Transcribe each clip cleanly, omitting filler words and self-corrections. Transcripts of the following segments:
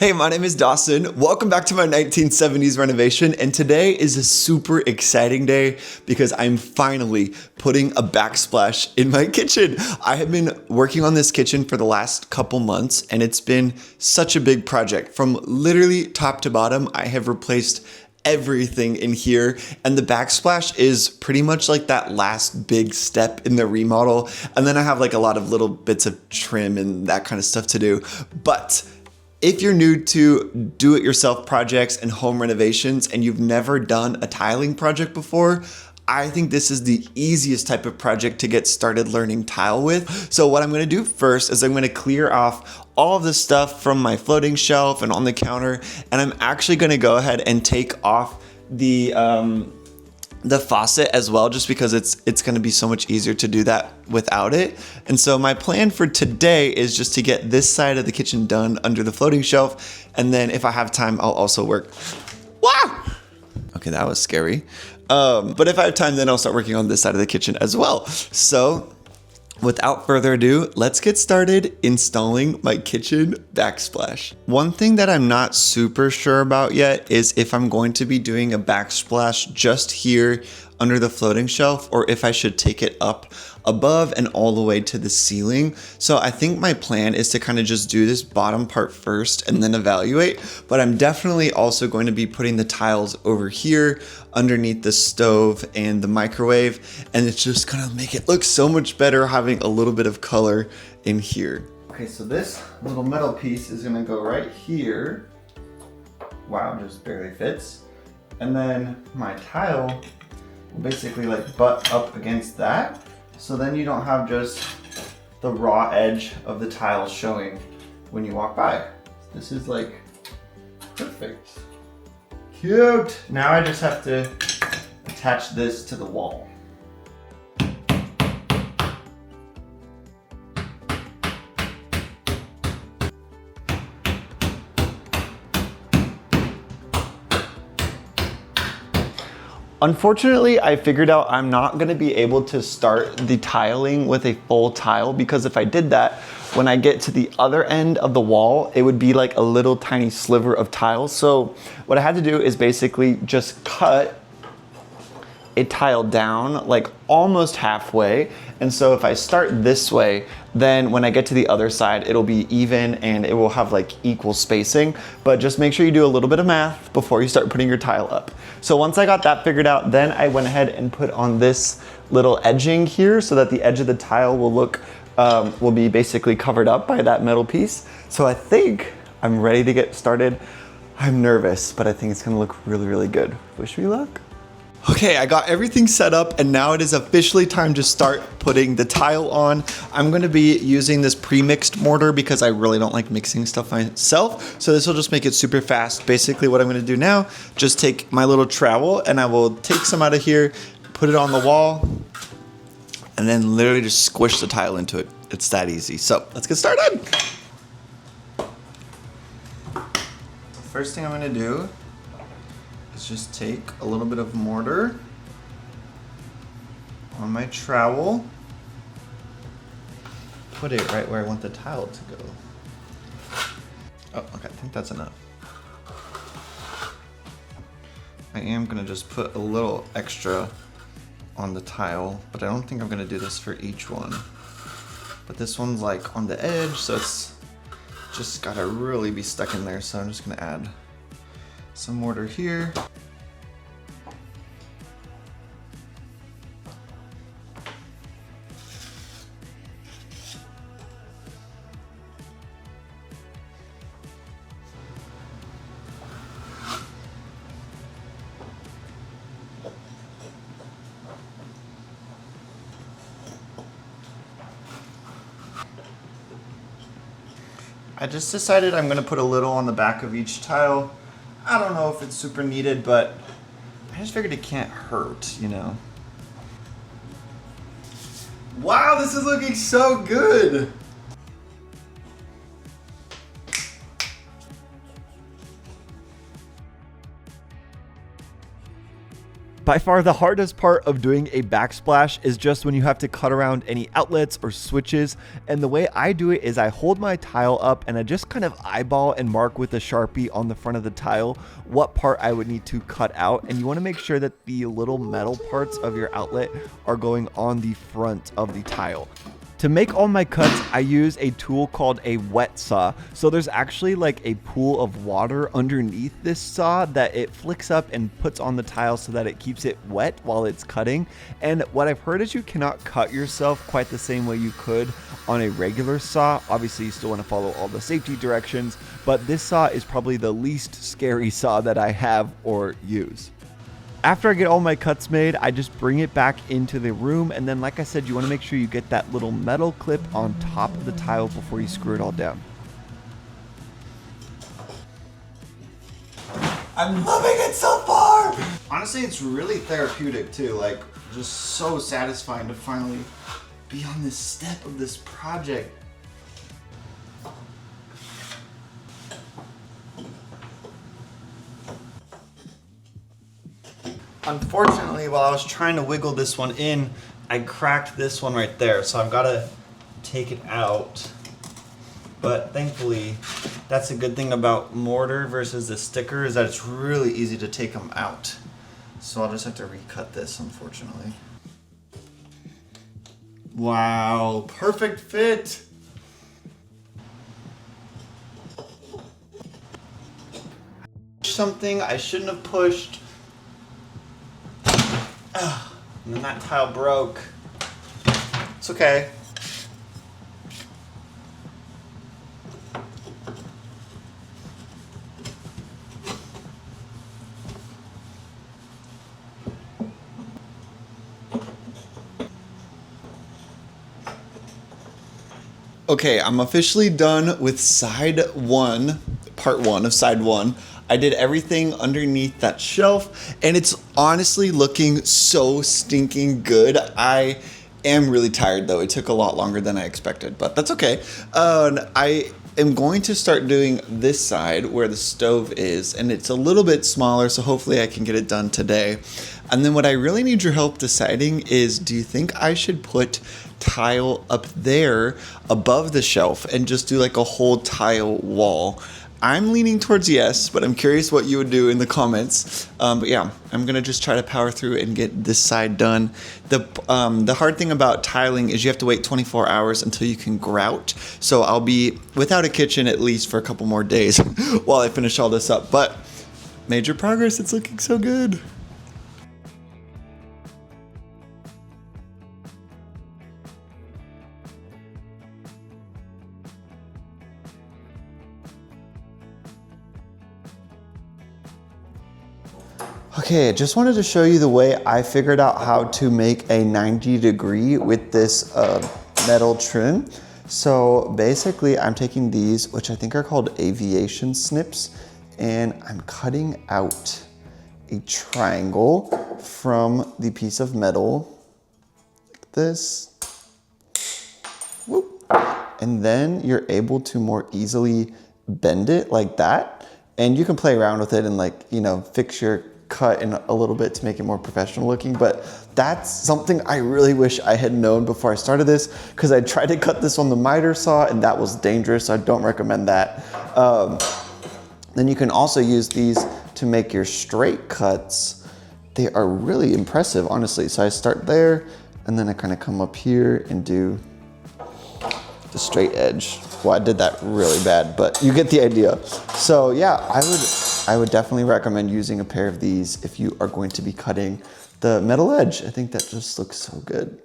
Hey, my name is Dawson. Welcome back to my 1970s renovation. And today is a super exciting day because I'm finally putting a backsplash in my kitchen. I have been working on this kitchen for the last couple months and it's been such a big project. From literally top to bottom, I have replaced everything in here, and the backsplash is pretty much like that last big step in the remodel. And then I have like a lot of little bits of trim and that kind of stuff to do. But if you're new to do-it-yourself projects and home renovations and you've never done a tiling project before, I think this is the easiest type of project to get started learning tile with. So what I'm gonna do first is I'm gonna clear off all of the stuff from my floating shelf and on the counter, and I'm actually gonna go ahead and take off the faucet as well, just because it's gonna be so much easier to do that without it. And so my plan for today is just to get this side of the kitchen done under the floating shelf, and then if I have time, I'll also work. Wow! Okay, that was scary. But if I have time, then I'll start working on this side of the kitchen as well. So without further ado, let's get started installing my kitchen backsplash. One thing that I'm not super sure about yet is if I'm going to be doing a backsplash just here under the floating shelf or if I should take it up above and all the way to the ceiling. So I think my plan is to kind of just do this bottom part first and then evaluate, but I'm definitely also going to be putting the tiles over here underneath the stove and the microwave, and it's just gonna make it look so much better having a little bit of color in here. Okay, so this little metal piece is gonna go right here. Wow, just barely fits. And then my tile will basically like butt up against that. So then you don't have just the raw edge of the tile showing when you walk by. This is like perfect. Cute. Now I just have to attach this to the wall. Unfortunately, I figured out I'm not gonna be able to start the tiling with a full tile, because if I did that, when I get to the other end of the wall, it would be like a little tiny sliver of tile. So what I had to do is basically just cut a tile down like almost halfway. And so if I start this way, then when I get to the other side, it'll be even and it will have like equal spacing. But just make sure you do a little bit of math before you start putting your tile up. So once I got that figured out, then I went ahead and put on this little edging here so that the edge of the tile will be basically covered up by that metal piece. So I think I'm ready to get started. I'm nervous, but I think it's gonna look really, really good. Wish me luck. Okay, I got everything set up and now it is officially time to start putting the tile on. I'm gonna be using this pre-mixed mortar because I really don't like mixing stuff myself. So this will just make it super fast. Basically what I'm gonna do now, just take my little trowel and I will take some out of here, put it on the wall, and then literally just squish the tile into it. It's that easy. So let's get started. First thing I'm gonna do is just take a little bit of mortar on my trowel, put it right where I want the tile to go. Oh, okay, I think that's enough. I am gonna just put a little extra on the tile, but I don't think I'm gonna do this for each one. But this one's like on the edge, so it's just gotta really be stuck in there, so I'm just gonna add some mortar here. I just decided I'm gonna put a little on the back of each tile. I don't know if it's super needed, but I just figured it can't hurt, you know? Wow, this is looking so good! By far the hardest part of doing a backsplash is just when you have to cut around any outlets or switches, and the way I do it is I hold my tile up and I just kind of eyeball and mark with a Sharpie on the front of the tile what part I would need to cut out, and you want to make sure that the little metal parts of your outlet are going on the front of the tile. To make all my cuts, I use a tool called a wet saw. So there's actually like a pool of water underneath this saw that it flicks up and puts on the tile so that it keeps it wet while it's cutting. And what I've heard is you cannot cut yourself quite the same way you could on a regular saw. Obviously, you still want to follow all the safety directions, but this saw is probably the least scary saw that I have or use. After I get all my cuts made, I just bring it back into the room, and then like I said, you want to make sure you get that little metal clip on top of the tile before you screw it all down. I'm loving it so far! Honestly, it's really therapeutic too, like just so satisfying to finally be on this step of this project. Unfortunately, while I was trying to wiggle this one in, I cracked this one right there, so I've got to take it out. But thankfully, that's a good thing about mortar versus the sticker, is that it's really easy to take them out. So I'll just have to recut this, unfortunately. Wow, perfect fit! Something I shouldn't have pushed. And then that tile broke. It's okay. Okay, I'm officially done with side one, part one of side one. I did everything underneath that shelf, and it's honestly looking so stinking good. I am really tired though. It took a lot longer than I expected, but that's okay. I am going to start doing this side where the stove is, and it's a little bit smaller, so hopefully I can get it done today. And then what I really need your help deciding is, do you think I should put tile up there above the shelf and just do like a whole tile wall? I'm leaning towards yes, but I'm curious what you would do in the comments. But yeah, I'm gonna just try to power through and get this side done. The hard thing about tiling is you have to wait 24 hours until you can grout. So I'll be without a kitchen at least for a couple more days while I finish all this up. But major progress, it's looking so good. Okay, I just wanted to show you the way I figured out how to make a 90-degree with this metal trim. So basically I'm taking these, which I think are called aviation snips, and I'm cutting out a triangle from the piece of metal, like this. Whoop. And then you're able to more easily bend it like that. And you can play around with it and, like, you know, fix your cut in a little bit to make it more professional looking, but that's something I really wish I had known before I started this, because I tried to cut this on the miter saw and that was dangerous, so I don't recommend that. Then you can also use these to make your straight cuts. They are really impressive, honestly. So I start there and then I kind of come up here and do the straight edge. Well, I did that really bad, but you get the idea. So yeah, I would definitely recommend using a pair of these if you are going to be cutting the metal edge. I think that just looks so good.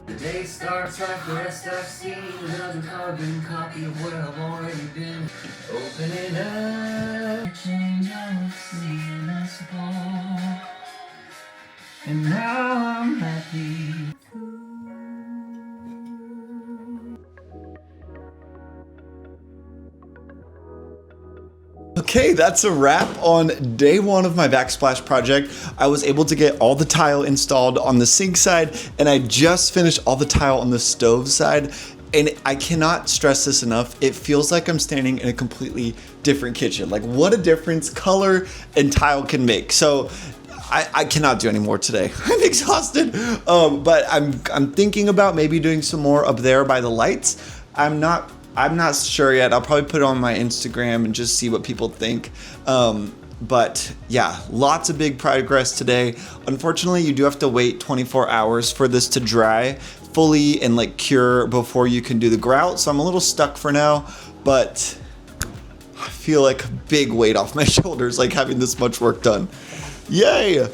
The day starts like the rest I've seen, another carbon copy of where I've already been. Open it up, change how it's seen, I suppose. And now I'm happy. Okay, that's a wrap on day one of my Backsplash project. I was able to get all the tile installed on the sink side, and I just finished all the tile on the stove side. And I cannot stress this enough. It feels like I'm standing in a completely different kitchen. Like, what a difference color and tile can make. So I cannot do any more today. I'm exhausted. But I'm thinking about maybe doing some more up there by the lights. I'm not sure yet. I'll probably put it on my Instagram and just see what people think. But yeah, lots of big progress today. Unfortunately, you do have to wait 24 hours for this to dry fully and like cure before you can do the grout. So I'm a little stuck for now, but I feel like a big weight off my shoulders, like having this much work done. Yay!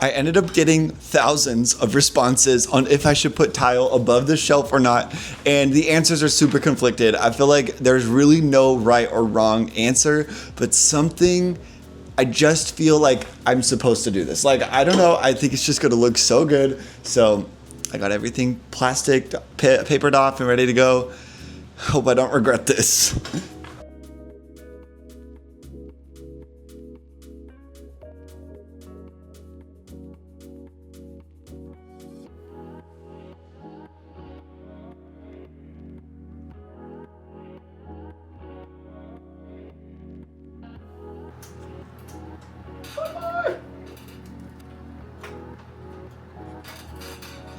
I ended up getting thousands of responses on if I should put tile above the shelf or not, and the answers are super conflicted. I feel like there's really no right or wrong answer, but I just feel like I'm supposed to do this. Like, I don't know, I think it's just gonna look so good. So I got everything plastic, papered off and ready to go. Hope I don't regret this.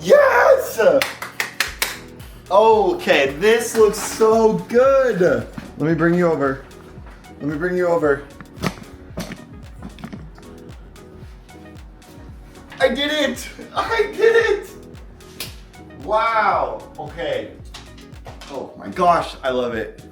Yes! Okay, this looks so good. Let me bring you over. I did it! Wow, okay. Oh my gosh, I love it.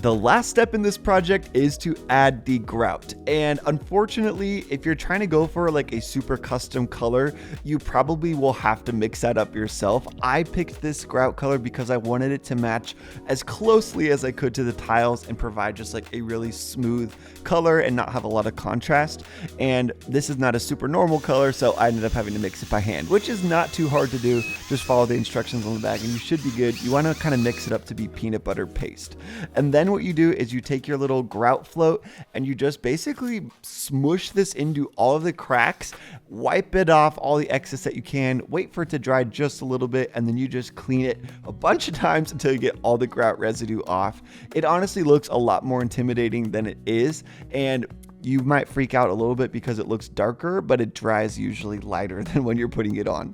The last step in this project is to add the grout. And unfortunately, if you're trying to go for like a super custom color, you probably will have to mix that up yourself. I picked this grout color because I wanted it to match as closely as I could to the tiles and provide just like a really smooth color and not have a lot of contrast. And this is not a super normal color, so I ended up having to mix it by hand, which is not too hard to do. Just follow the instructions on the bag and you should be good. You want to kind of mix it up to be peanut butter paste. And then what you do is you take your little grout float and you just basically smush this into all of the cracks, wipe it off all the excess that you can, wait for it to dry just a little bit, and then you just clean it a bunch of times until you get all the grout residue off. It honestly looks a lot more intimidating than it is, and you might freak out a little bit because it looks darker, but it dries usually lighter than when you're putting it on.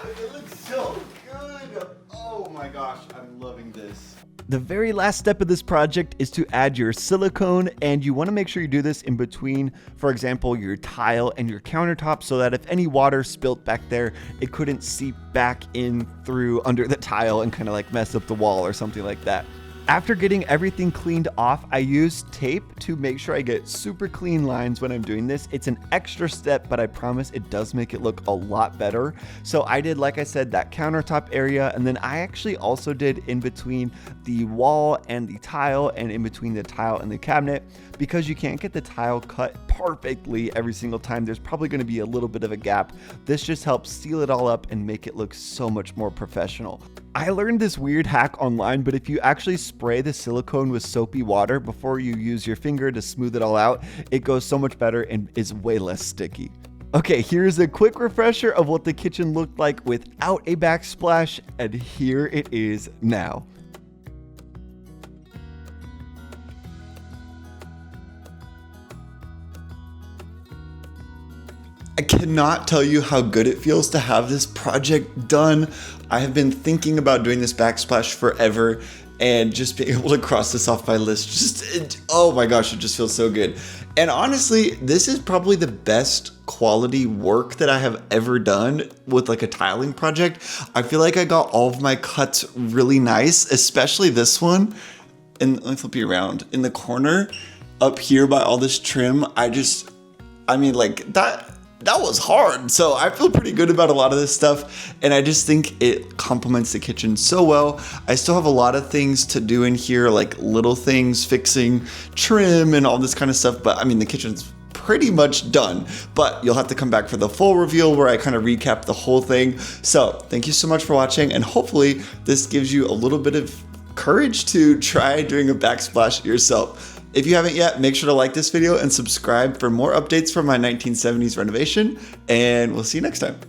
It looks so good. Oh my gosh, I'm loving this. The very last step of this project is to add your silicone, and you want to make sure you do this in between, for example, your tile and your countertop, so that if any water spilt back there, it couldn't seep back in through under the tile and kind of like mess up the wall or something like that. After getting everything cleaned off, I use tape to make sure I get super clean lines when I'm doing this. It's an extra step, but I promise it does make it look a lot better. So I did, like I said, that countertop area, and then I actually also did in between the wall and the tile and in between the tile and the cabinet, because you can't get the tile cut perfectly every single time. There's probably going to be a little bit of a gap. This just helps seal it all up and make it look so much more professional. I learned this weird hack online, but if you actually spray the silicone with soapy water before you use your finger to smooth it all out, it goes so much better and is way less sticky. Okay, here's a quick refresher of what the kitchen looked like without a backsplash, and here it is now. I cannot tell you how good it feels to have this project done. I have been thinking about doing this backsplash forever, and just being able to cross this off my list, oh my gosh, it just feels so good. And honestly, this is probably the best quality work that I have ever done with like a tiling project. I feel like I got all of my cuts really nice, especially this one. And let me flip you around. In the corner up here by all this trim, I mean, like that was hard. So I feel pretty good about a lot of this stuff, and I just think it complements the kitchen so well. I still have a lot of things to do in here, like little things, fixing trim and all this kind of stuff, but I mean, the kitchen's pretty much done, but you'll have to come back for the full reveal where I kind of recap the whole thing. So thank you so much for watching, and hopefully this gives you a little bit of courage to try doing a backsplash yourself. If you haven't yet, make sure to like this video and subscribe for more updates from my 1970s renovation, and we'll see you next time.